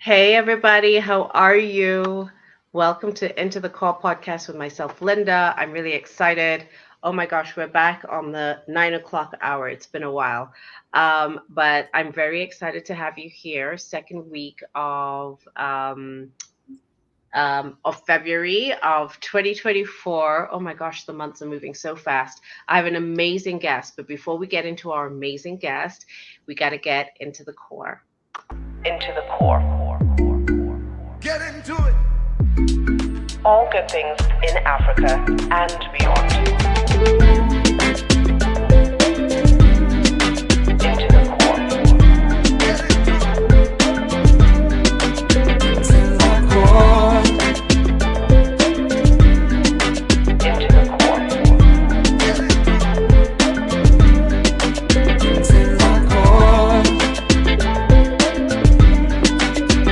Hey everybody, how are you? Welcome to Into the Call podcast with myself, Linda. I'm really excited. Oh my gosh, we're back on the 9 o'clock hour. It's been a while. But I'm very excited to have you here. Second week of February of 2024. Oh my gosh, the months are moving so fast. I have an amazing guest, but before we get into our amazing guest, we got to get into the core. Into the core. Get into it. All good things in Africa and beyond. Into the core. Get into Into the core. Get into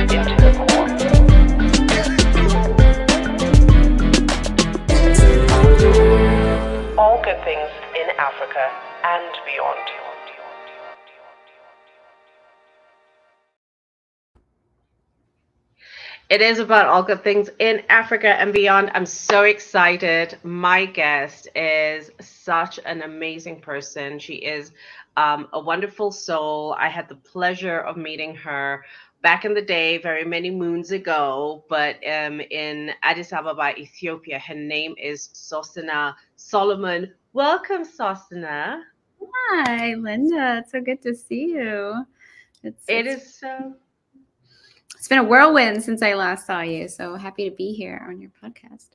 Into the core. All good things in Africa and beyond. It is about all good things in Africa and beyond. I'm so excited. My guest is such an amazing person. She is a wonderful soul. I had the pleasure of meeting her back in the day, very many moons ago, but in Addis Ababa, Ethiopia. Her name is Sosena Solomon. Welcome, Sosena. Hi, Linda. It's so good to see you. It is so. It's been a whirlwind since I last saw you. So happy to be here on your podcast.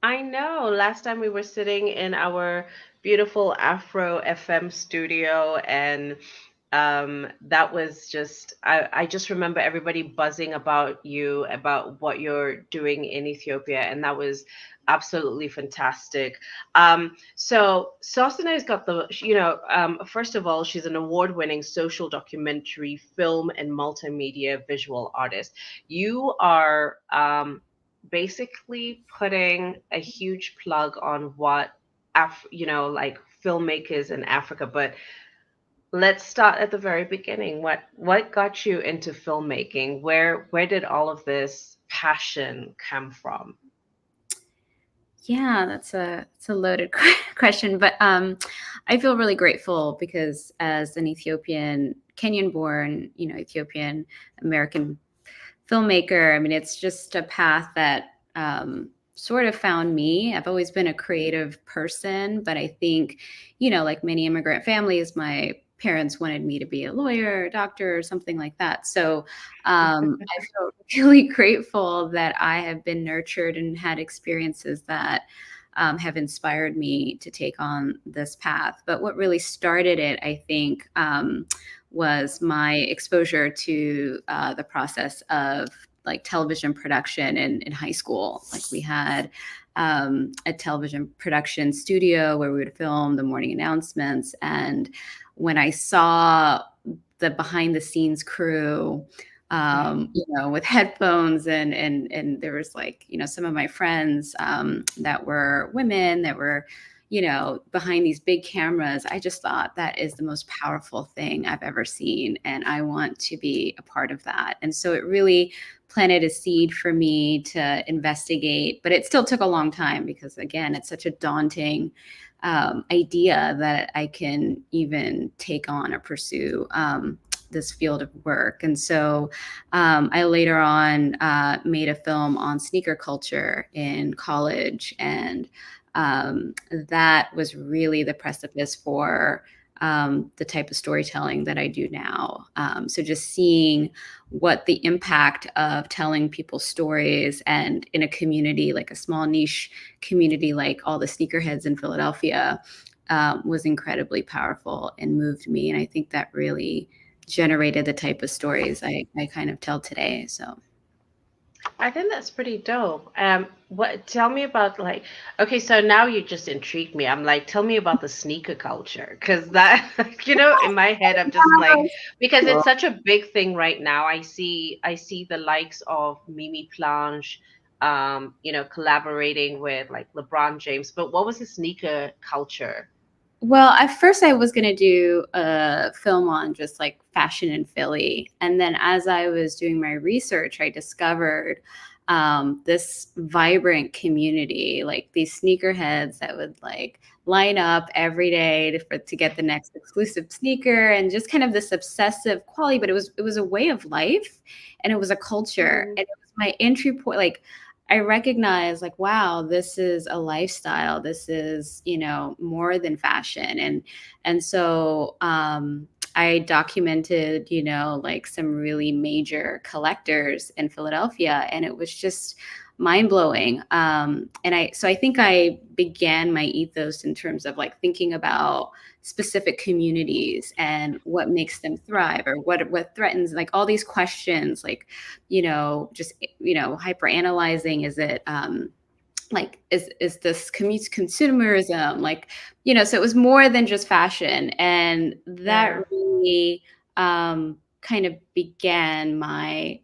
I know. Last time we were sitting in our beautiful Afro FM studio, and that was just, I just remember everybody buzzing about you, about what you're doing in Ethiopia, and that was absolutely fantastic. So Sosina has got first of all, she's an award-winning social documentary, film, and multimedia visual artist. You are basically putting a huge plug on what like filmmakers in Africa. But let's start at the very beginning. What got you into filmmaking? Where did all of this passion come from? Yeah, it's a loaded question, but I feel really grateful because as an Ethiopian, Kenyan-born, Ethiopian American filmmaker, I mean, it's just a path that sort of found me. I've always been a creative person, but I think, like many immigrant families, my parents wanted me to be a lawyer, a doctor, or something like that. So I feel really grateful that I have been nurtured and had experiences that have inspired me to take on this path. But what really started it, I think, was my exposure to the process of like television production in high school. Like we had a television production studio where we would film the morning announcements. And when I saw the behind the scenes crew, with headphones and there was like, some of my friends that were women that were, behind these big cameras, I just thought that is the most powerful thing I've ever seen. And I want to be a part of that. And so it really planted a seed for me to investigate, but it still took a long time because, again, it's such a daunting idea that I can even take on or pursue this field of work. And so I later on made a film on sneaker culture in college, and that was really the precipice for the type of storytelling that I do now. So just seeing what the impact of telling people stories and in a community, like a small niche community, like all the sneakerheads in Philadelphia, was incredibly powerful and moved me. And I think that really generated the type of stories I kind of tell today. So I think that's pretty dope. Tell me about like, okay, so now you just intrigued me. I'm like, tell me about the sneaker culture, because that, in my head, I'm just like, because it's such a big thing right now. I see the likes of Mimi Planche, collaborating with like LeBron James. But what was the sneaker culture Well, at first I was going to do a film on just like fashion in Philly. And then as I was doing my research, I discovered this vibrant community, like these sneakerheads that would like line up every day to get the next exclusive sneaker, and just kind of this obsessive quality. But it was a way of life, and it was a culture, Mhm. and it was my entry point. Like I recognize like, wow, this is a lifestyle. This is, more than fashion. And so I documented, like some really major collectors in Philadelphia, and it was just mind blowing. So I think I began my ethos in terms of like thinking about specific communities and what makes them thrive, or what threatens, like all these questions, like, just, hyper analyzing. Is it, like, is this consumerism, like, so it was more than just fashion, and that Yeah. really kind of began my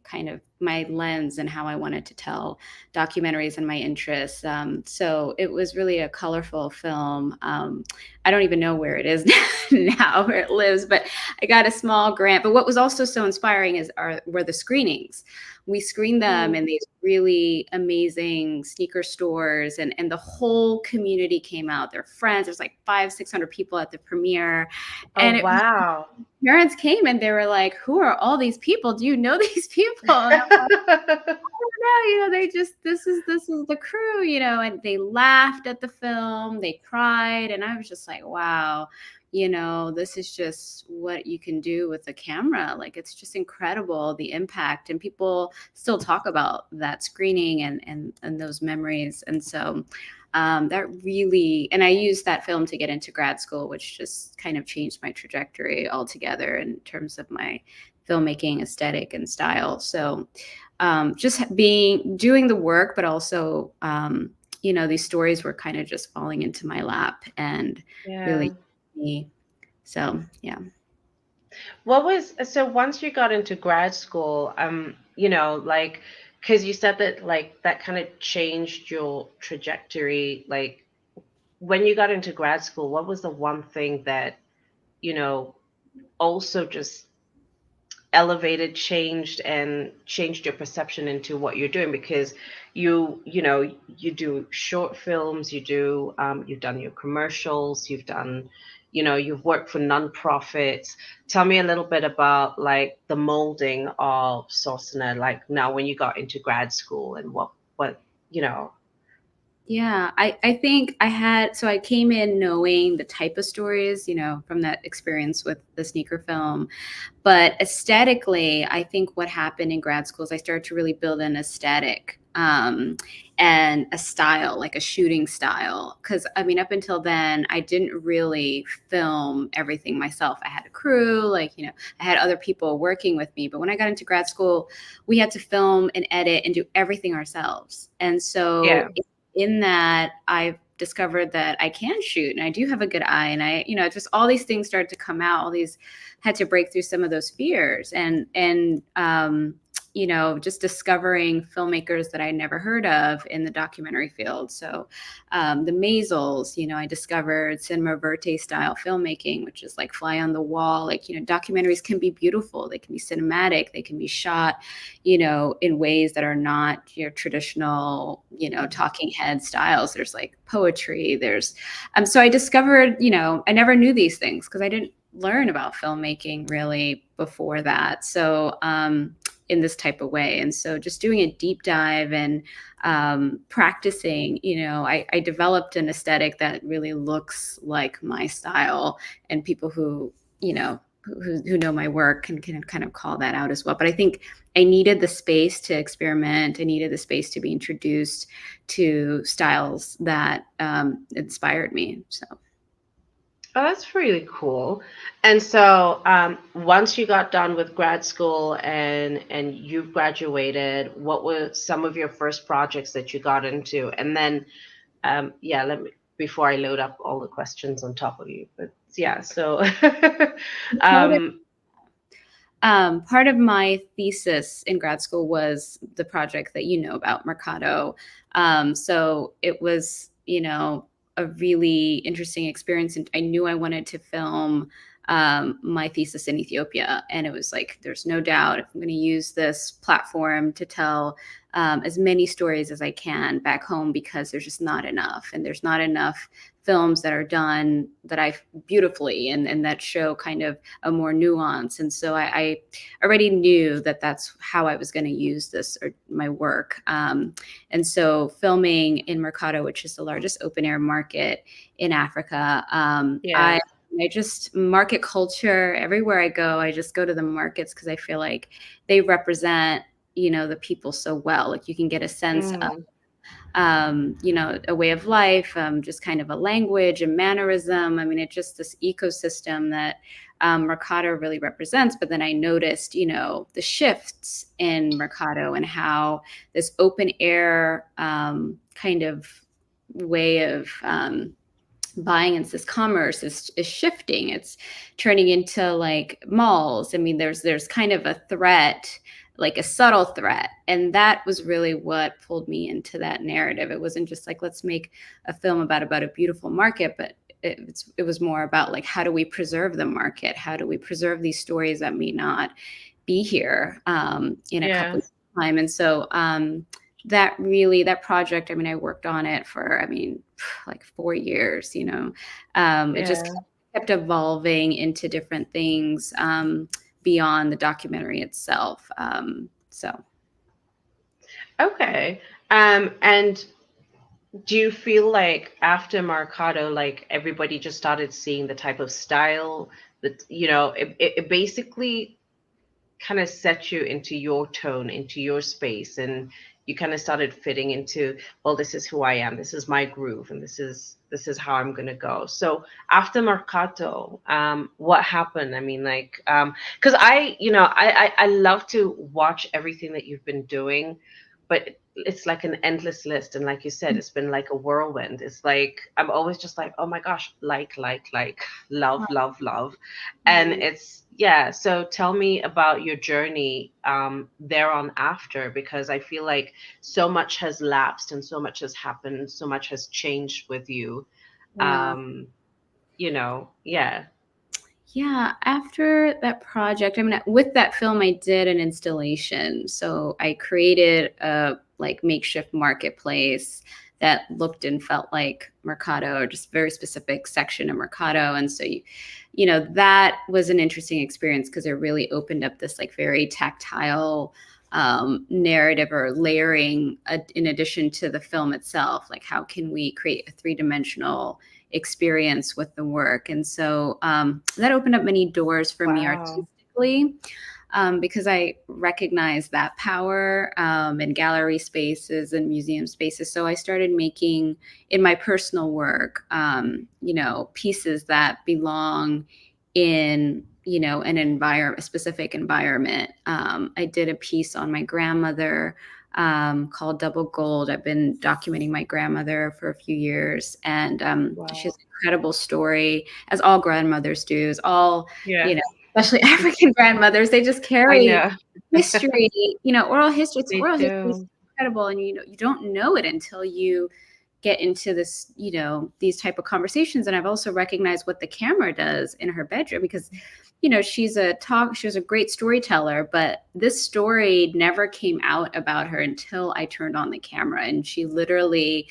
lens and how I wanted to tell documentaries and my interests. So it was really a colorful film. I don't even know where it is now, where it lives, but I got a small grant. But what was also so inspiring were the screenings. We screened them Mm. in these really amazing sneaker stores, and the whole community came out. Their friends. There's like 500-600 people at the premiere, Oh, and wow. parents came and they were like, "Who are all these people? Do you know these people?" And I'm like, "No, they just this is the crew, and they laughed at the film, they cried, and I was just like, wow, this is just what you can do with a camera. Like, it's just incredible, the impact, and people still talk about that screening and those memories. And so that really, and I used that film to get into grad school, which just kind of changed my trajectory altogether in terms of my filmmaking aesthetic and style. So just doing the work, but also, these stories were kind of just falling into my lap and Yeah. really me. So yeah. So once you got into grad school, like, because you said that like that kind of changed your trajectory. Like when you got into grad school, what was the one thing that, you know, also just elevated, changed your perception into what you're doing? Because you do short films, you've done your commercials, you've worked for nonprofits. Tell me a little bit about like the molding of Sosena, like now when you got into grad school, and what you know Yeah, I think so I came in knowing the type of stories, from that experience with the sneaker film. But aesthetically, I think what happened in grad school is I started to really build an aesthetic, and a style, like a shooting style. Because I mean, up until then, I didn't really film everything myself. I had a crew, like, I had other people working with me. But when I got into grad school, we had to film and edit and do everything ourselves. And yeah. so in that, I've discovered that I can shoot and I do have a good eye, and just all these things started to come out. All these had to break through some of those fears, and just discovering filmmakers that I never heard of in the documentary field. So the Maisels, I discovered cinema verte style filmmaking, which is like fly on the wall. Like, documentaries can be beautiful. They can be cinematic. They can be shot, in ways that are not your traditional, talking head styles. There's like poetry. So I discovered, I never knew these things because I didn't learn about filmmaking really before that. So, in this type of way. And so just doing a deep dive and practicing, I developed an aesthetic that really looks like my style, and people who, who know my work can kind of call that out as well. But I think I needed the space to experiment. I needed the space to be introduced to styles that inspired me. So. Oh, that's really cool. And so, once you got done with grad school and you graduated, what were some of your first projects that you got into? And then, yeah, let me before I load up all the questions on top of you. But yeah, so, um, Part of my thesis in grad school was the project that about, MERKATO. So it was, a really interesting experience. And I knew I wanted to film my thesis in Ethiopia. And it was like, there's no doubt if I'm going to use this platform to tell as many stories as I can back home, because there's just not enough. And there's not enough films that are done that I beautifully and that show kind of a more nuance. And so I already knew that that's how I was going to use this or my work. And so filming in Mercato, which is the largest open air market in Africa, Yeah. I just market culture everywhere I go. I just go to the markets because I feel like they represent, the people so well. Like you can get a sense of, a way of life, just kind of a language and mannerism. I mean, it's just this ecosystem that Mercato really represents. But then I noticed, the shifts in Mercato and how this open air kind of way of buying and this commerce is shifting. It's turning into like malls. I mean, there's kind of a threat, like a subtle threat. And that was really what pulled me into that narrative. It wasn't just like, let's make a film about a beautiful market, but it was more about like, how do we preserve the market? How do we preserve these stories that may not be here in a couple of time? And so that project, I mean, I worked on it for, like 4 years, it just kept evolving into different things beyond the documentary itself. Okay. And do you feel like after Mercado, like everybody just started seeing the type of style that, it basically kind of set you into your tone, into your space, and you kind of started fitting into, well, this is who I am, this is my groove, and this is how I'm gonna go. So after Mercato, what happened? I mean, like, because I love to watch everything that you've been doing, but it's like an endless list, and like you said, it's been like a whirlwind. It's like I'm always just like, oh my gosh, like, love, love, love. And it's, yeah, so tell me about your journey there on after, because I feel like so much has lapsed and so much has happened, so much has changed with you. Yeah. Yeah. Yeah, after that project, I mean, with that film, I did an installation. So I created a like makeshift marketplace that looked and felt like Mercato, or just very specific section of Mercato. And so, that was an interesting experience because it really opened up this like very tactile narrative or layering in addition to the film itself. Like, how can we create a three-dimensional experience with the work? And so that opened up many doors for me artistically, because I recognize that power in gallery spaces and museum spaces. So I started making in my personal work, pieces that belong in, an environment, a specific environment. I did a piece on my grandmother called Double Gold. I've been documenting my grandmother for a few years, and she has an incredible story, as all grandmothers do, as all, especially African grandmothers, they just carry history, oral history. It's oral history is incredible, and you don't know it until you get into this, these type of conversations. And I've also recognized what the camera does in her bedroom, because she was a great storyteller, but this story never came out about her until I turned on the camera. And she literally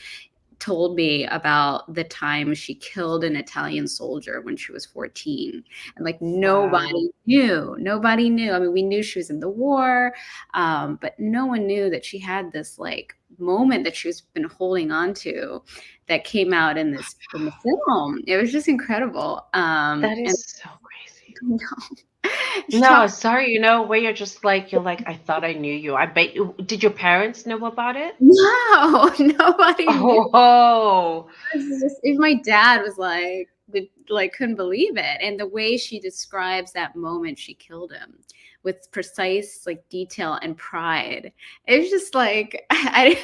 told me about the time she killed an Italian soldier when she was 14. And like nobody knew. I mean, we knew she was in the war, but no one knew that she had this like moment that she's been holding on to that came out in the film. It was just incredible. That is so crazy. No. No, sorry, where you're just like, I thought I knew you. I bet you, did your parents know about it? No, nobody knew. Oh, Even my dad was like couldn't believe it. And the way she describes that moment she killed him with precise like detail and pride, it was just like,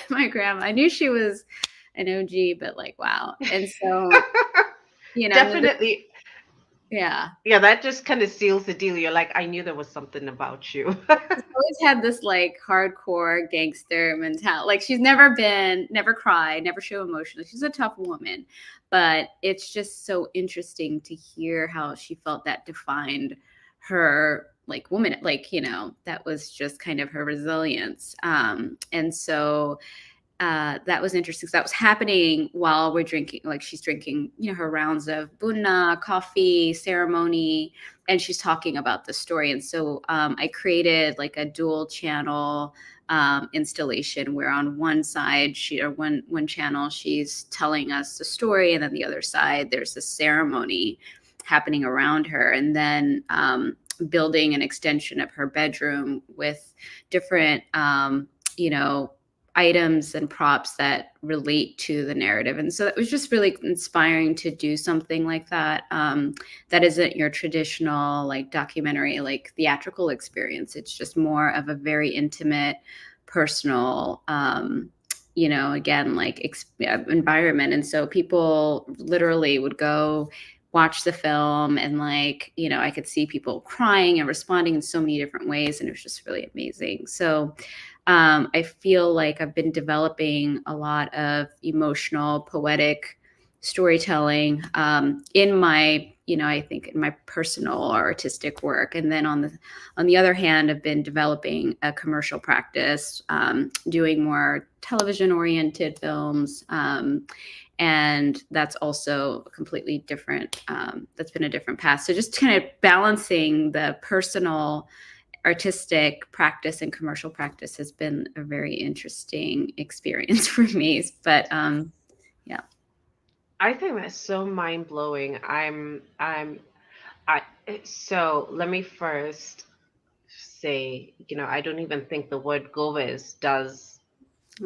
my grandma, I knew she was an OG, but like, wow. And so, definitely. Yeah. Yeah, that just kind of seals the deal. You're like, I knew there was something about you. She's always had this like hardcore gangster mentality. Like she's never cried, never show emotion. She's a tough woman, but it's just so interesting to hear how she felt that defined her like woman, like, that was just kind of her resilience. And so that was interesting. So that was happening while we're drinking, like she's drinking, her rounds of bunna, coffee, ceremony, and she's talking about the story. And so I created like a dual channel installation where on one side one channel she's telling us the story, and then the other side there's a ceremony happening around her, and then building an extension of her bedroom with different items and props that relate to the narrative. And so it was just really inspiring to do something like that. That isn't your traditional like documentary, like theatrical experience. It's just more of a very intimate, personal, again, like environment. And so people literally would go watch the film, and like, I could see people crying and responding in so many different ways. And it was just really amazing. So I feel like I've been developing a lot of emotional, poetic storytelling in my, I think in my personal or artistic work. And then on the other hand, I've been developing a commercial practice, doing more television-oriented films. And that's also completely different. That's been a different path. So just kind of balancing the personal, artistic practice and commercial practice has been a very interesting experience for me. But yeah. I think that's so mind blowing. I so let me first say, I don't even think the word Goves does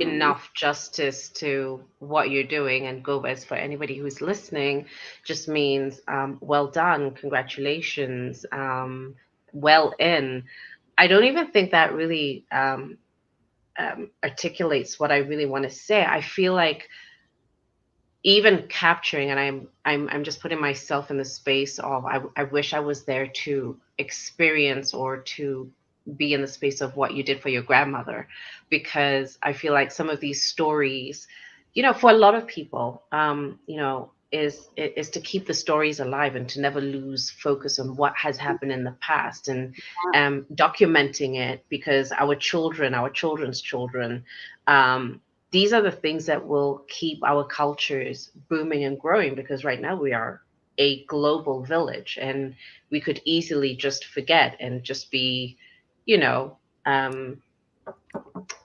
enough justice to what you're doing. And Goves, for anybody who's listening, just means well done, congratulations, well in. I don't even think that really articulates what I really want to say. I feel like even capturing, and I'm just putting myself in the space of I wish I was there to experience or to be in the space of what you did for your grandmother, because I feel like some of these stories, for a lot of people, is to keep the stories alive and to never lose focus on what has happened in the past, and documenting it, because our children, our children's children, these are the things that will keep our cultures booming and growing, because right now we are a global village, and we could easily just forget and just be, you know, um,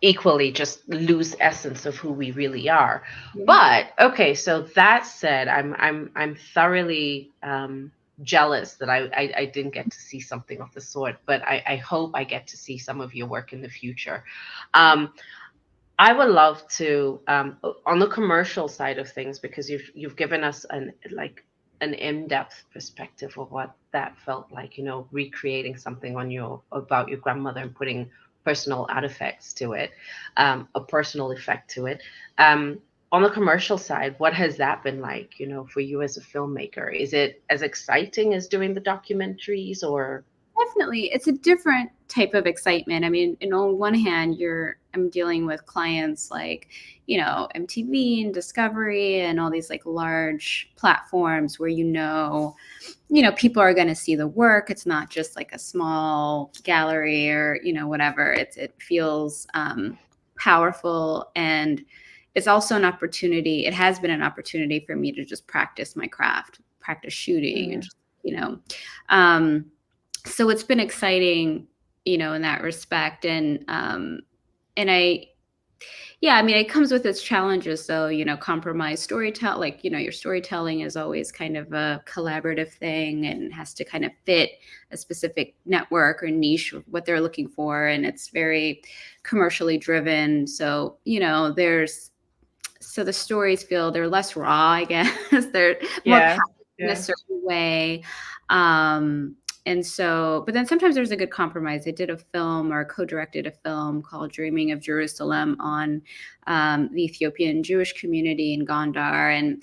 equally just lose essence of who we really are. But okay, so that said, I'm thoroughly jealous that I didn't get to see something of the sort, but I hope I get to see some of your work in the future. I would love to, on the commercial side of things, because you've given us an in-depth perspective of what that felt like, recreating something about your grandmother and putting personal artifacts to it, a personal effect to it. On the commercial side, what has that been like, for you as a filmmaker? Is it as exciting as doing the documentaries, or? Definitely, it's a different type of excitement. I mean, on one hand, I'm dealing with clients like, MTV and Discovery and all these like large platforms where people are going to see the work. It's not just like a small gallery or whatever. It feels powerful, and it's also an opportunity. It has been an opportunity for me to just practice my craft, practice shooting, and just, so it's been exciting, in that respect. And it comes with its challenges though, compromise storytelling, like, your storytelling is always kind of a collaborative thing and has to kind of fit a specific network or niche of what they're looking for. And it's very commercially driven. So, so the stories they're less raw, I guess. They're more packaged in a certain way. And so, but then sometimes there's a good compromise. I did a film, or co-directed a film called Dreaming of Jerusalem on the Ethiopian Jewish community in Gondar. And,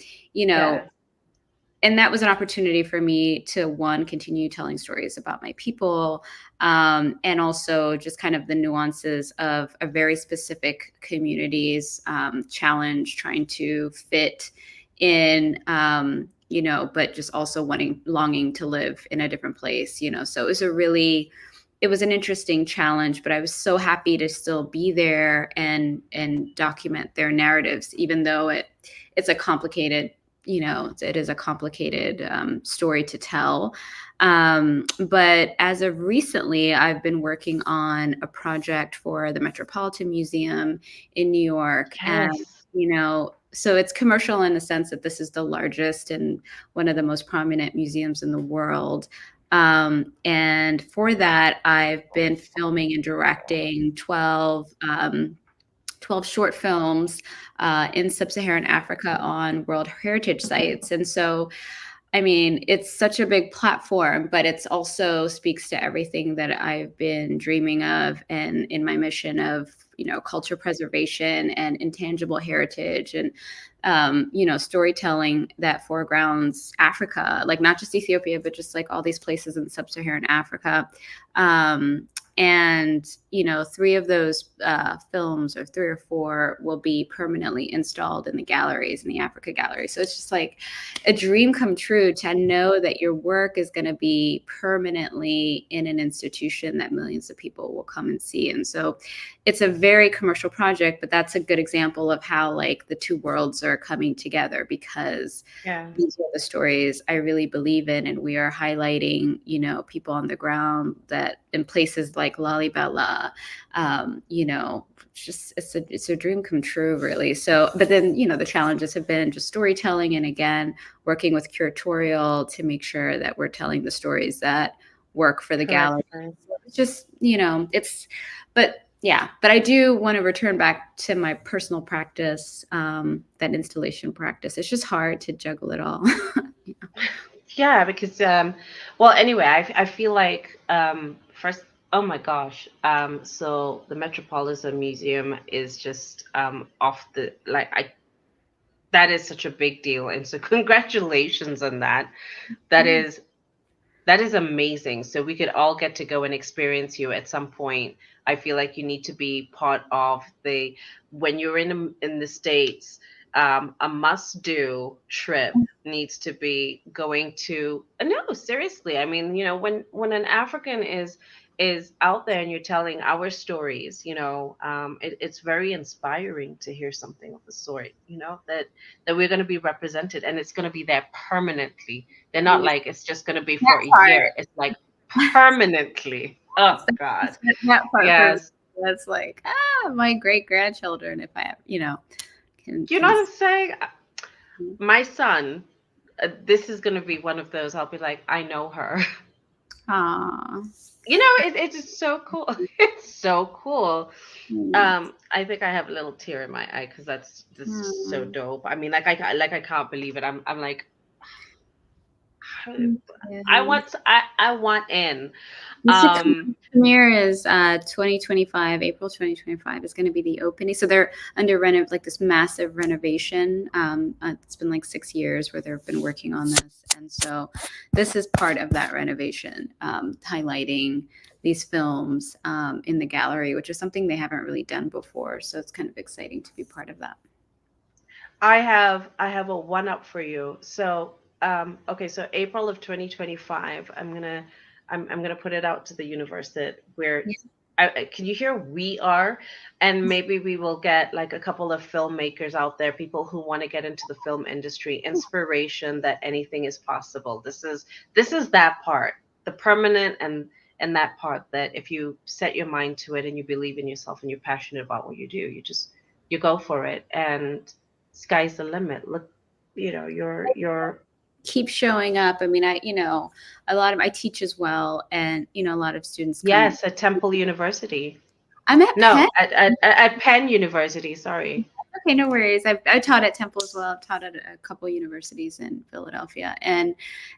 and that was an opportunity for me to, one, continue telling stories about my people, and also just kind of the nuances of a very specific community's challenge, trying to fit in, but just also longing to live in a different place, So it was an interesting challenge, but I was so happy to still be there and document their narratives, even though it's a complicated, it is a complicated story to tell. But as of recently, I've been working on a project for the Metropolitan Museum in New York. And, Yes. so it's commercial in the sense that this is the largest and one of the most prominent museums in the world. And for that, I've been filming and directing 12 short films in sub-Saharan Africa on World Heritage Sites. And so, I mean, it's such a big platform, but it's also speaks to everything that I've been dreaming of and in my mission of, culture preservation and intangible heritage and, storytelling that foregrounds Africa, like not just Ethiopia, but just like all these places in sub-Saharan Africa. And, three of those films, or three or four, will be permanently installed in the galleries, in the Africa gallery. So it's just like a dream come true to know that your work is going to be permanently in an institution that millions of people will come and see. And so it's a very commercial project, but that's a good example of how like the two worlds are coming together, because these are the stories I really believe in. And we are highlighting, people on the ground that in places like Lalibela, it's a dream come true, really. So, but then, the challenges have been just storytelling. And again, working with curatorial to make sure that we're telling the stories that work for the gallery. It's just, but I do want to return back to my personal practice, that installation practice. It's just hard to juggle it all. Yeah, because well, anyway, I feel like first, oh my gosh, so the Metropolitan Museum is just off the like I that is such a big deal, and so congratulations on that. That is that is amazing. So we could all get to go and experience you at some point. I feel like you need to be part of the when you're in the States, a must-do trip needs to be going to no, seriously. I mean, when an African is out there and you're telling our stories, it's very inspiring to hear something of the sort, that we're going to be represented and it's going to be there permanently. They're not like it's just going to be for a year. It's like permanently. Oh God. That part Yes. that's like, my great grandchildren, if I have, can. You know what I'm saying? My son, this is going to be one of those. I'll be like, I know her. Aw. It's just so cool. It's so cool. I think I have a little tear in my eye because that's just so dope. I mean, I can't believe it. I'm like, I want in. The premiere is 2025, April 2025 is going to be the opening. So they're under like this massive renovation. It's been like 6 years where they've been working on this. And so this is part of that renovation, highlighting these films in the gallery, which is something they haven't really done before. So it's kind of exciting to be part of that. I have a one up for you. So okay, so April of 2025, I'm gonna put it out to the universe that where can you hear we are, and maybe we will get like a couple of filmmakers out there, people who want to get into the film industry, inspiration that anything is possible. This is that part, the permanent and that part that if you set your mind to it and you believe in yourself and you're passionate about what you do, you go for it and sky's the limit. Look, you're keep showing up. I mean, I teach as well, and a lot of students come. Yes, at Temple University. I'm at No, Penn. at Penn University, sorry. Okay, no worries. I taught at Temple as well. I've taught at a couple universities in Philadelphia, and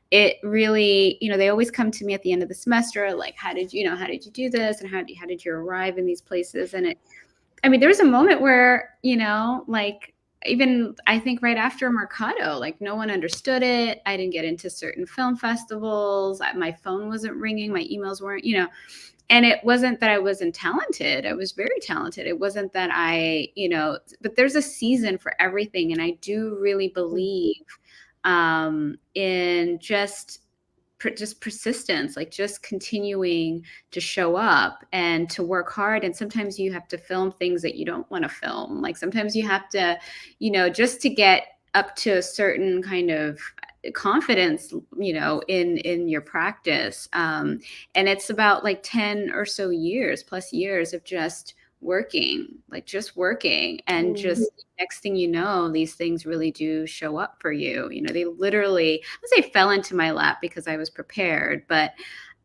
it really, they always come to me at the end of the semester, like, how did you do this, and how did you arrive in these places? And there was a moment where, like, even I think right after Mercado, like no one understood it. I didn't get into certain film festivals. My phone wasn't ringing. My emails weren't, and it wasn't that I wasn't talented. I was very talented. It wasn't that but there's a season for everything. And I do really believe in just persistence, like just continuing to show up and to work hard. And sometimes you have to film things that you don't want to film. Like sometimes you have to, just to get up to a certain kind of confidence, in your practice. And it's about like 10 or so years plus years of just working and just next thing you know, these things really do show up for you. They literally, I would say, fell into my lap because I was prepared, but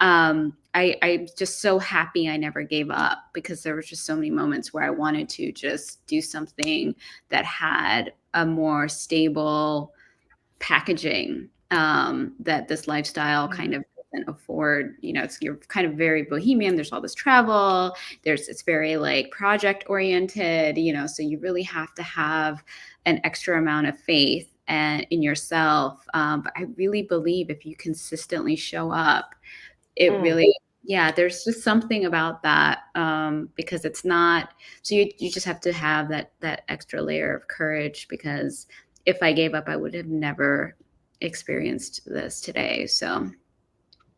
I'm just so happy I never gave up, because there was just so many moments where I wanted to just do something that had a more stable packaging that this lifestyle kind of doesn't afford. You're kind of very bohemian. There's all this travel. It's very like project oriented. So you really have to have an extra amount of faith and in yourself. But I really believe if you consistently show up, it really, there's just something about that, because it's not. So you just have to have that extra layer of courage, because if I gave up, I would have never experienced this today. So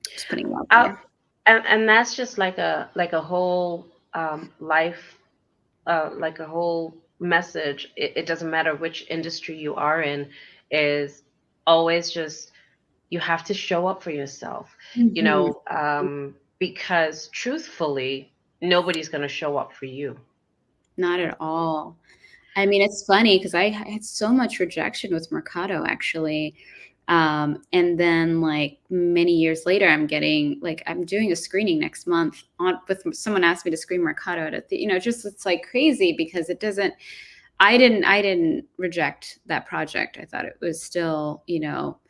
just putting it out there. And that's just like a whole life, like a whole message. It doesn't matter which industry you are in, is always just, you have to show up for yourself, because truthfully, nobody's going to show up for you. Not at all. I mean, it's funny because I had so much rejection with Mercado, actually. And then like many years later, I'm doing a screening next month with someone asked me to screen Mercado at it's like crazy, because I didn't reject that project. I thought it was still,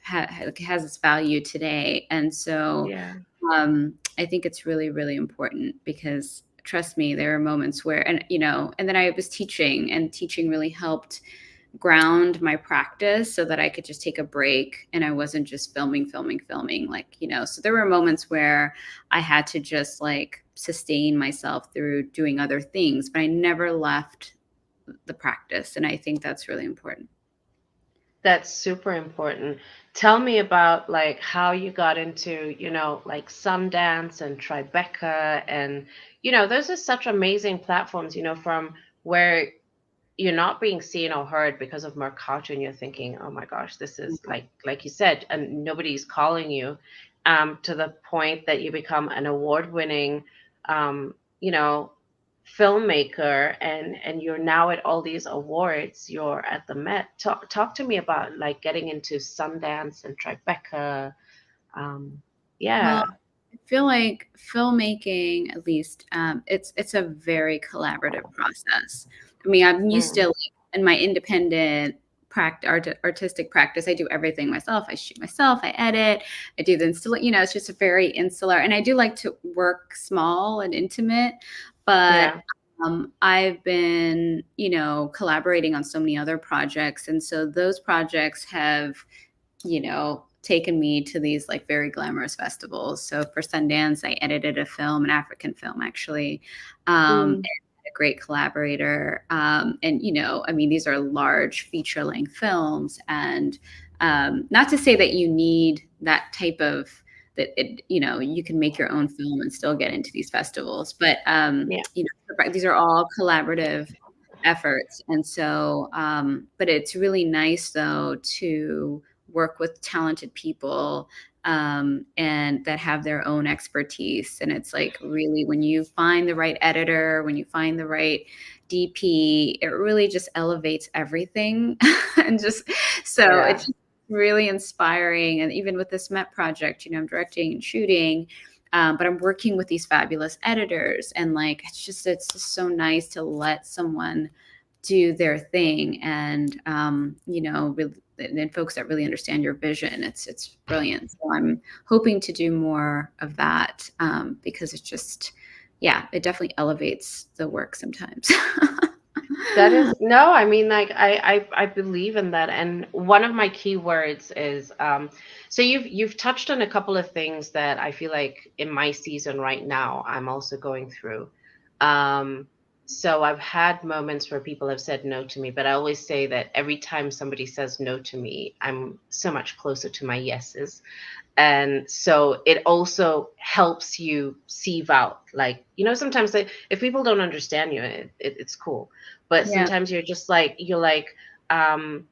has its value today. And so I think it's really, really important, because trust me, there are moments where, and then I was teaching, and teaching really helped ground my practice so that I could just take a break and I wasn't just filming, so there were moments where I had to just like sustain myself through doing other things, but I never left the practice. And I think that's really important. That's super important. Tell me about like how you got into, like Sundance and Tribeca, and those are such amazing platforms, from where you're not being seen or heard because of Mercato, and you're thinking, oh my gosh, this is like you said, and nobody's calling you, to the point that you become an award-winning, you know, filmmaker, and you're now at all these awards. You're at the Met. Talk to me about like getting into Sundance and Tribeca. Well, Yeah. I feel like filmmaking, at least, it's a very collaborative process. I mean, I'm used to, Mm. like, in my independent artistic practice, I do everything myself. I shoot myself, I edit, I do the it's just a very insular. And I do like to work small and intimate, but Yeah. I've been, collaborating on so many other projects. And so those projects have, taken me to these like very glamorous festivals. So for Sundance, I edited a film, an African film, actually. Mm. And a great collaborator. And, I mean, these are large feature length films. And not to say that you need that type of, you can make your own film and still get into these festivals. But, Yeah. these are all collaborative efforts. And so, but it's really nice, though, to work with talented people and that have their own expertise. And it's like, really, when you find the right editor, when you find the right DP, it really just elevates everything. And just so Yeah. it's just really inspiring. And even with this Met project, I'm directing and shooting. But I'm working with these fabulous editors, and like it's just so nice to let someone do their thing, and really, and folks that really understand your vision. It's brilliant. So I'm hoping to do more of that, because it's just, it definitely elevates the work sometimes. That is no, I mean like I believe in that. And one of my key words is so you've touched on a couple of things that I feel like in my season right now I'm also going through. Um so I've had moments where people have said no to me, but I always say that every time somebody says no to me, I'm so much closer to my yeses. And so it also helps you sieve out, like, sometimes if people don't understand you, it's cool, but Yeah. sometimes you're like um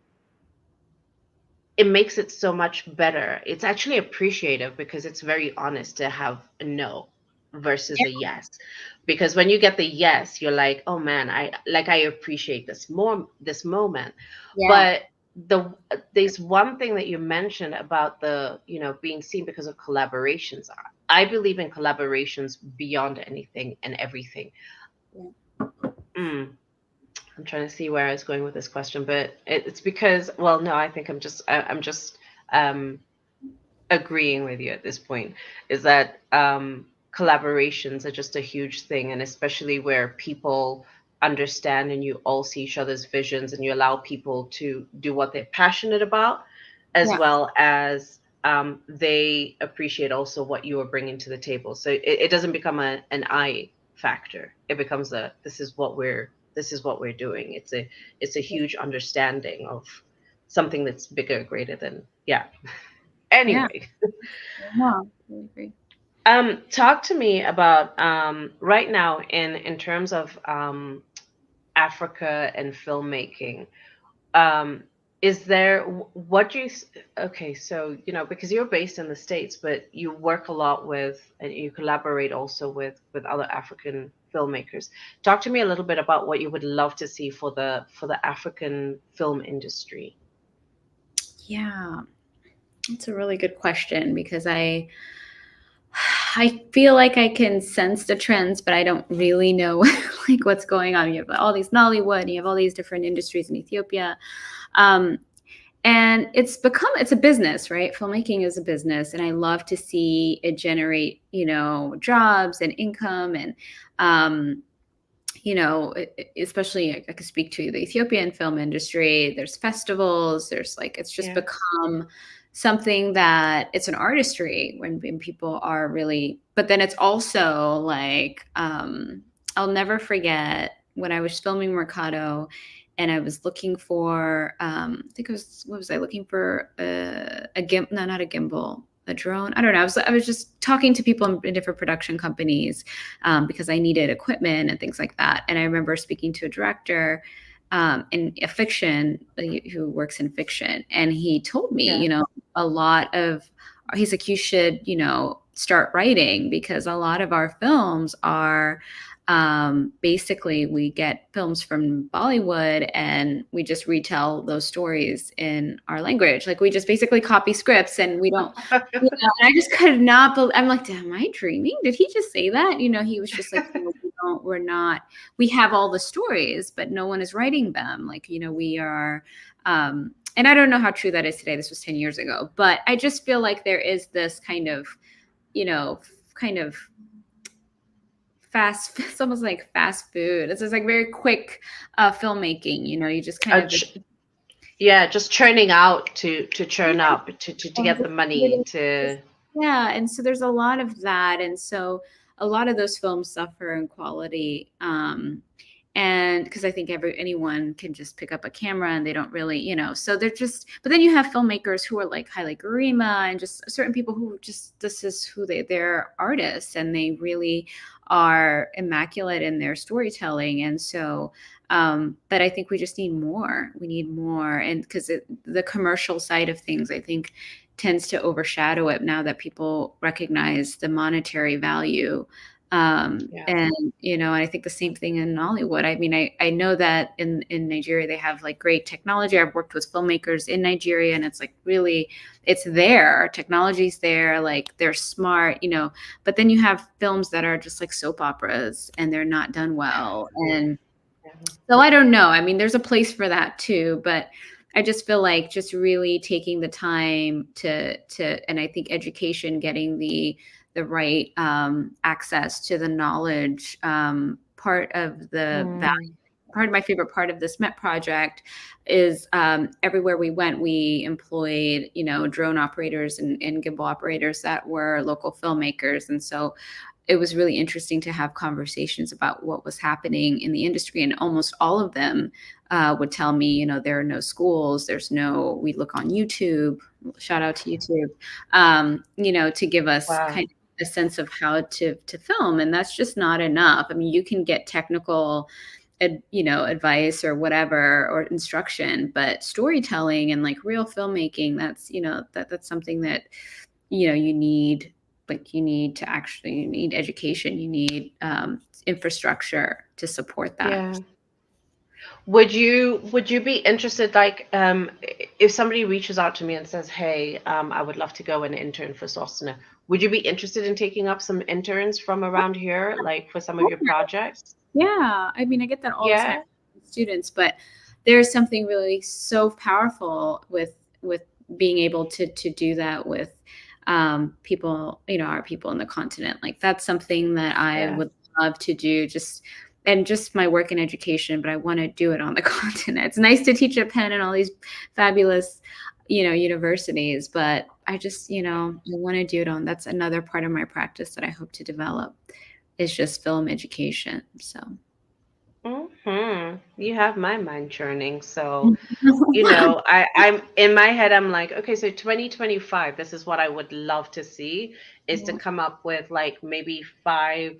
it makes it so much better. It's actually appreciative because it's very honest to have a no versus a yes. Because when you get the yes, you're like, oh man, I appreciate this moment. Yeah. But there's one thing that you mentioned about the, being seen because of collaborations. I believe in collaborations beyond anything and everything. Yeah. Mm. I'm trying to see where I was going with this question, but it's because, well, no, I think I'm just um, agreeing with you at this point. Is that collaborations are just a huge thing, and especially where people understand and you all see each other's visions, and you allow people to do what they're passionate about, as Yeah. well as they appreciate also what you are bringing to the table. So it doesn't become an I factor. It becomes a this is what we're doing. It's a huge understanding of something that's bigger, greater than, yeah. Yeah. Anyway, No, I agree. talk to me about right now in terms of Africa and filmmaking. Um, is there what do you okay, so because you're based in the States, but you work a lot with and you collaborate also with other African filmmakers. Talk to me a little bit about what you would love to see for the African film industry. Yeah, it's a really good question because I feel like I can sense the trends, but I don't really know like what's going on. You have all these Nollywood, you have all these different industries in Ethiopia. Um, and it's a business, right? Filmmaking is a business, and I love to see it generate, jobs and income. And um, especially I could speak to the Ethiopian film industry. There's festivals. There's like it's just Yeah. become something that it's an artistry when people are really. But then it's also like I'll never forget when I was filming Mercado, and I was looking for I think it was what was I looking for a gimbal? No, not a gimbal. A drone. I don't know. I was just talking to people in different production companies because I needed equipment and things like that. And I remember speaking to a director in a fiction who works in fiction, and he told me, Yeah. a lot of he's like, you should, start writing because a lot of our films are basically we get films from Bollywood and we just retell those stories in our language. Like we just basically copy scripts and we don't, and I just could not believe, I'm like, am I dreaming? Did he just say that? He was just like, we're not, we have all the stories, but no one is writing them. Like, we are, and I don't know how true that is today. This was 10 years ago, but I just feel like there is this kind of, kind of fast, it's almost like fast food. It's just like very quick filmmaking, you just kind Uh, of, ch- yeah, just churning out to churn up to get the money to. yeah, and so there's a lot of that, and so a lot of those films suffer in quality, and because I think anyone can just pick up a camera and they don't really, so they're just. But then you have filmmakers who are like Haile Garima and just certain people who just this is who they're artists and they really are immaculate in their storytelling, and so. But I think we just need more. We need more, and because the commercial side of things, I think tends to overshadow it now that people recognize the monetary value. Yeah. And I think the same thing in Hollywood. I mean, I know that in Nigeria they have like great technology. I've worked with filmmakers in Nigeria, and it's like really, it's there. Technology's there, like they're smart, But then you have films that are just like soap operas, and they're not done well. And so I don't know. I mean, there's a place for that too, but I just feel like just really taking the time and I think education, getting the right access to the knowledge part of the value Mm. part of my favorite part of this Met project is everywhere we went, we employed, drone operators and gimbal operators that were local filmmakers. And so it was really interesting to have conversations about what was happening in the industry. And almost all of them would tell me, there are no schools, we look on YouTube, shout out to YouTube, to give us Wow. kind of a sense of how to film. And that's just not enough. I mean, you can get technical advice or whatever, or instruction, but storytelling and like real filmmaking, that's, that's something that, you need. Like you need education, you need infrastructure to support that. Yeah. Would you be interested, like, if somebody reaches out to me and says, "Hey, I would love to go and intern for Sosena," would you be interested in taking up some interns from around here, like for some of your projects? Yeah, I mean, I get that all the time Yeah. with students, but there's something really so powerful with being able to do that with people, our people in the continent. Like that's something that I Yeah. would love to do, just my work in education, but I want to do it on the continent. It's nice to teach at Penn and all these fabulous, universities, but I just, I want to do it on, that's another part of my practice that I hope to develop, is just film education. So You have my mind churning. So, I'm in my head, I'm like, okay, so 2025, this is what I would love to see, is to come up with like maybe five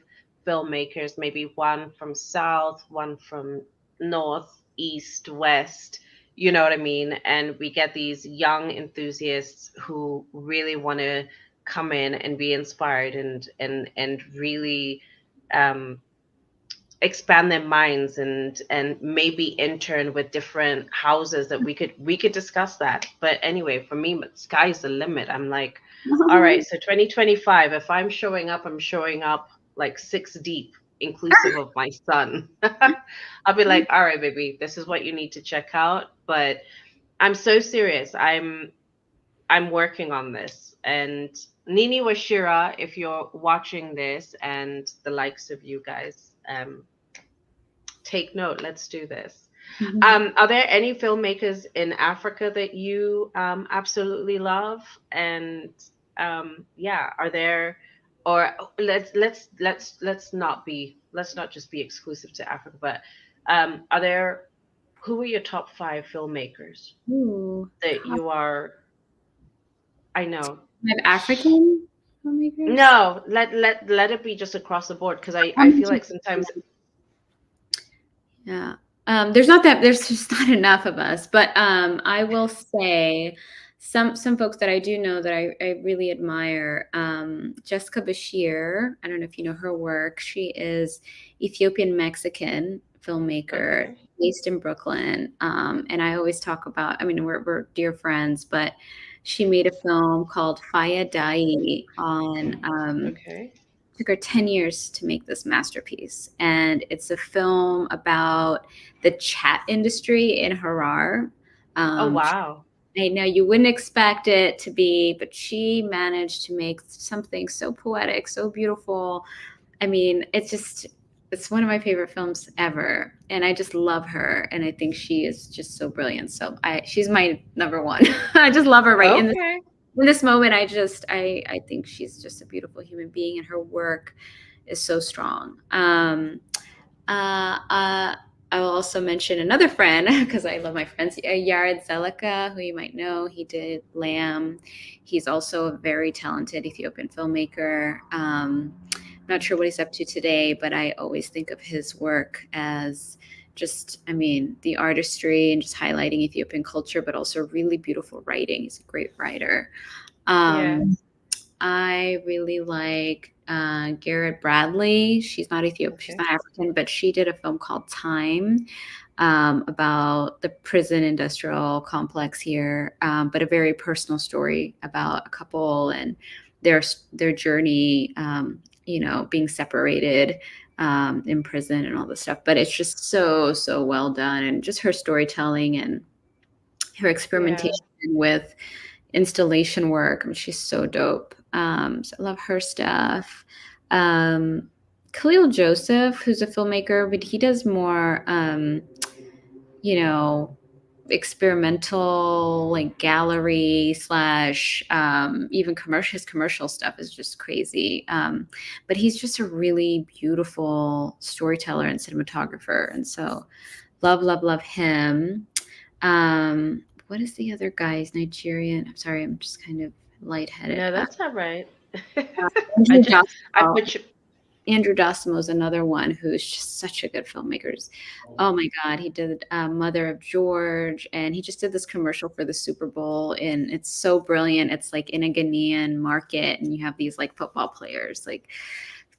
filmmakers, maybe one from South, one from North, East, West, you know what I mean? And we get these young enthusiasts who really want to come in and be inspired and really um expand their minds and maybe intern with different houses that we could discuss that. But anyway, for me, sky's the limit. I'm like, all right, so 2025, if I'm showing up, I'm showing up like six deep, inclusive of my son. I'll be like, all right, baby, this is what you need to check out. But I'm so serious. I'm working on this. And Nini Washira, if you're watching this, and the likes of you guys, take note. Let's do this. Are there any filmmakers in Africa that you absolutely love? And yeah, are there, or let's not just be exclusive to Africa, but are there, who are your top five filmmakers Ooh, that you are? I know. we have African filmmakers. No, let it be just across the board, because I feel like sometimes. Yeah. There's just not enough of us, but I will say some folks that I do know that I really admire. Jessica Bashir, I don't know if you know her work. She is Ethiopian Mexican filmmaker, Okay. based in Brooklyn. And I always talk about, I mean, we're dear friends, but she made a film called Faya Dai on Okay. took her 10 years to make this masterpiece. And it's a film about the chat industry in Harar. Oh, Um, wow. I know you wouldn't expect it to be, but she managed to make something so poetic, so beautiful. I mean, it's one of my favorite films ever. And I just love her. And I think she is just so brilliant. So she's my number one. I just love her right Okay. in this moment. I think she's just a beautiful human being, and her work is so strong. I will also mention another friend, because I love my friends, Yared Zelika, who you might know. He did Lamb. He's also a very talented Ethiopian filmmaker. Not sure what he's up to today, but I always think of his work as just, I mean, the artistry and just highlighting Ethiopian culture, but also really beautiful writing. He's a great writer. Yeah. I really like Garrett Bradley. She's not Ethiopian, she's Okay. not African, but she did a film called Time, about the prison industrial complex here, but a very personal story about a couple and their journey, being separated in prison and all this stuff. But it's just so well done, and just her storytelling and her Yeah. experimentation with installation work. I mean, she's so dope. So I love her stuff. Khalil Joseph, who's a filmmaker, but he does more, you know, experimental, like gallery slash even commercial. His commercial stuff is just crazy. But he's just a really beautiful storyteller and cinematographer, and so love him. What is the other guy? He's Nigerian. I'm sorry, I'm just kind of lightheaded. No, that's all right. I Andrew just I Dossall. put you. Andrew Dossimo is another one who's just such a good filmmaker. Oh my God, he did Mother of George, and he just did this commercial for the Super Bowl, and it's so brilliant. It's like in a Ghanaian market, and you have these like football players like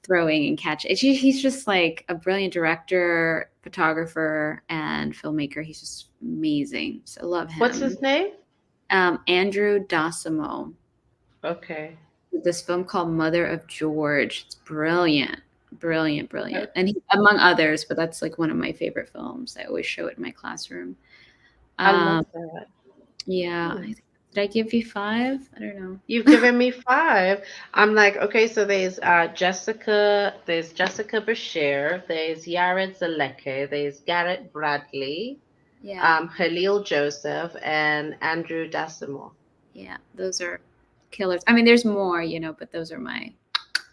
throwing and catching. He's just like a brilliant director, photographer, and filmmaker. He's just amazing. So love What's him. his name? Andrew Dossimo. Okay. This film called Mother of George. It's brilliant, brilliant, brilliant. And Okay. he, among others, but that's like one of my favorite films. I always show it in my classroom. I love Um, that. yeah. Hmm. Did I give you five? I don't You've know. given me five. I'm like, okay, so there's Jessica Bashir, there's Yared Zaleke, there's Garrett Bradley, Yeah, Khalil Joseph, and Andrew Dasimo. yeah. Those are killers. I mean, there's more, but those are my.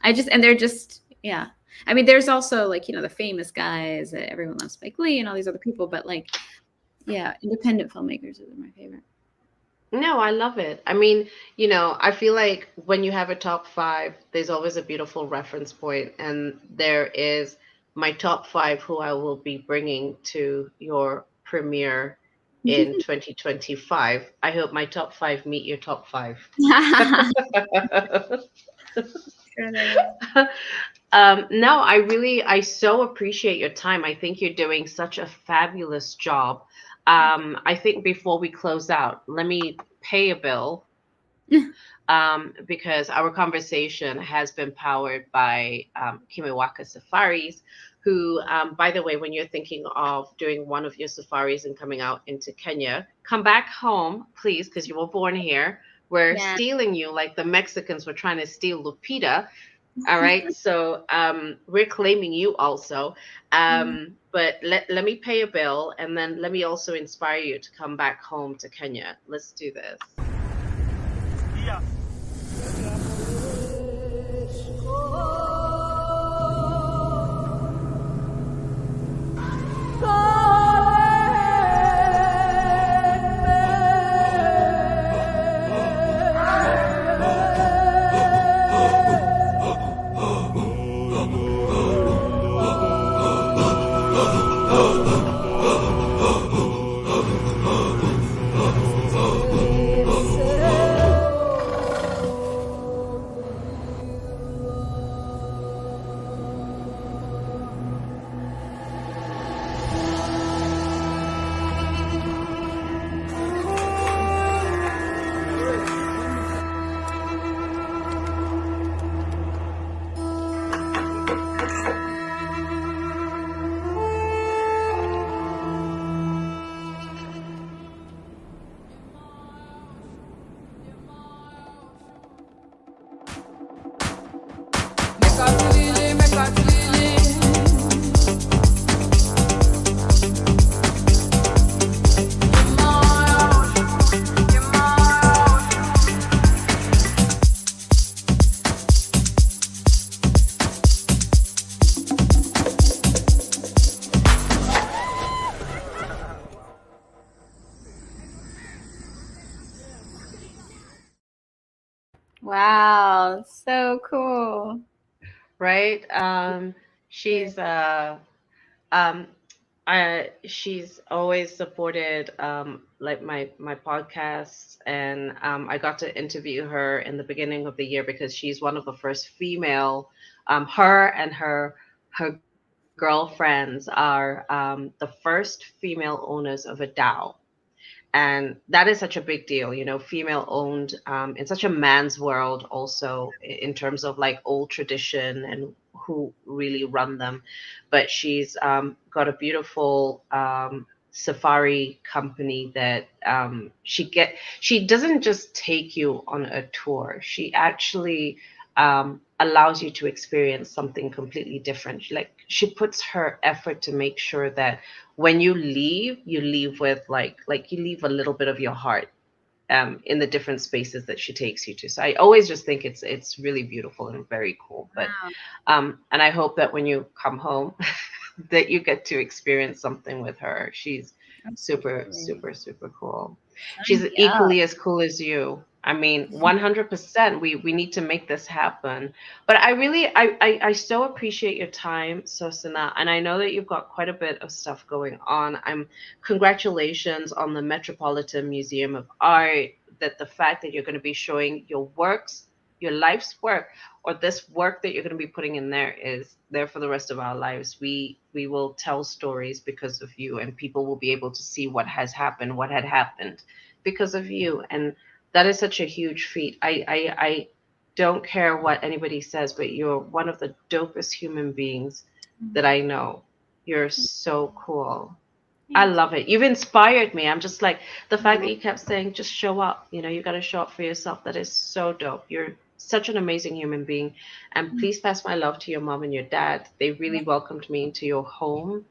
And they're just, yeah. I mean, there's also like, the famous guys. Everyone loves Spike Lee and all these other people, but like, yeah, independent filmmakers are my favorite. No, I love it. I mean, I feel like when you have a top five, there's always a beautiful reference point, and there is my top five who I will be bringing to your premiere in 2025. I hope my top five meet your top five. No, I so appreciate your time. I think you're doing such a fabulous job. I think before we close out, let me pay a bill, because our conversation has been powered by Kimewaka Safaris, who, by the way, when you're thinking of doing one of your safaris and coming out into Kenya, come back home, please, because you were born here. We're Yeah. stealing you like the Mexicans were trying to steal Lupita. All right. So we're claiming you also. But let me pay a bill, and then let me also inspire you to come back home to Kenya. Let's do this. Yeah. Wow, so cool. Right? Yeah. She's um she's always supported like my podcasts, and I got to interview her in the beginning of the year because she's one of the first female, her and her girlfriends are the first female owners of a DAO. And that is such a big deal, female owned, in such a man's world, also in terms of like old tradition and who really run them. But she's got a beautiful safari company that she doesn't just take you on a tour. She actually allows you to experience something completely different. Like she puts her effort to make sure that when you leave with like you leave a little bit of your heart in the different spaces that she takes you to. So I always just think it's really beautiful and very cool. But Wow. and I hope that when you come home that you get to experience something with her. She's super, Absolutely. super, super cool. Sign She's me up. equally as cool as you. I mean, 100%. We need to make this happen. But I really, I so appreciate your time, Sosena, and I know that you've got quite a bit of stuff going on. Congratulations on the Metropolitan Museum of Art. That the fact that you're going to be showing your works, your life's work, or this work that you're going to be putting in there is there for the rest of our lives. We will tell stories because of you, and people will be able to see what has happened, what had happened because of you, and that is such a huge feat. I don't care what anybody says, but you're one of the dopest human beings that I know. You're so cool. I Thank you. love it. You've inspired me. I'm just like the fact that Aw. you kept saying, just show up. You got to show up for yourself. That is so dope. You're such an amazing human being. And please pass my love to your mom and your dad. They really welcomed me into your home.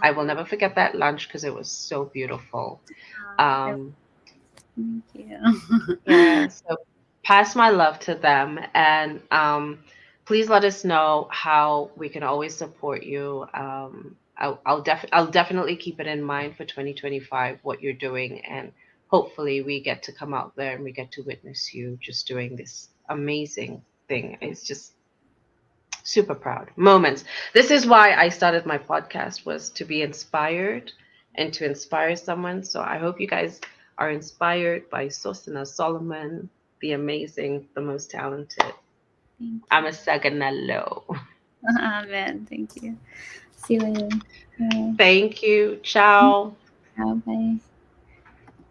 I will Aw. never forget that lunch because it was so beautiful. Aw. Um, Thank you. yeah, so pass my love to them. And please let us know how we can always support you. I'll definitely keep it in mind for 2025 what you're doing, and hopefully we get to come out there and we get to witness you just doing this amazing thing. It's just super proud moments. This is why I started my podcast, was to be inspired and to inspire someone. So I hope you guys are inspired by Sosina Solomon, the amazing, the most talented. Thank I'm you. a Saganello. Amen. Thank you. See you later. Bye. Thank you. Ciao. Bye.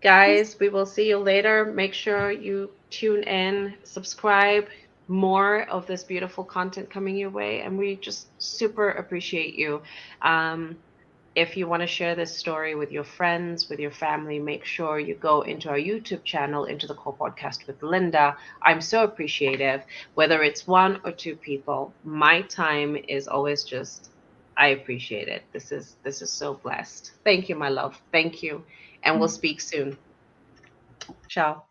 Guys, we will see you later. Make sure you tune in, subscribe. More of this beautiful content coming your way, and we just super appreciate you. Um, if you want to share this story with your friends, with your family, make sure you go into our YouTube channel, into the Core Podcast with Linda. I'm so appreciative, whether it's one or two people. My time is always just, I appreciate it. This is so blessed. Thank you, my love. Thank you. And we'll speak soon. Ciao.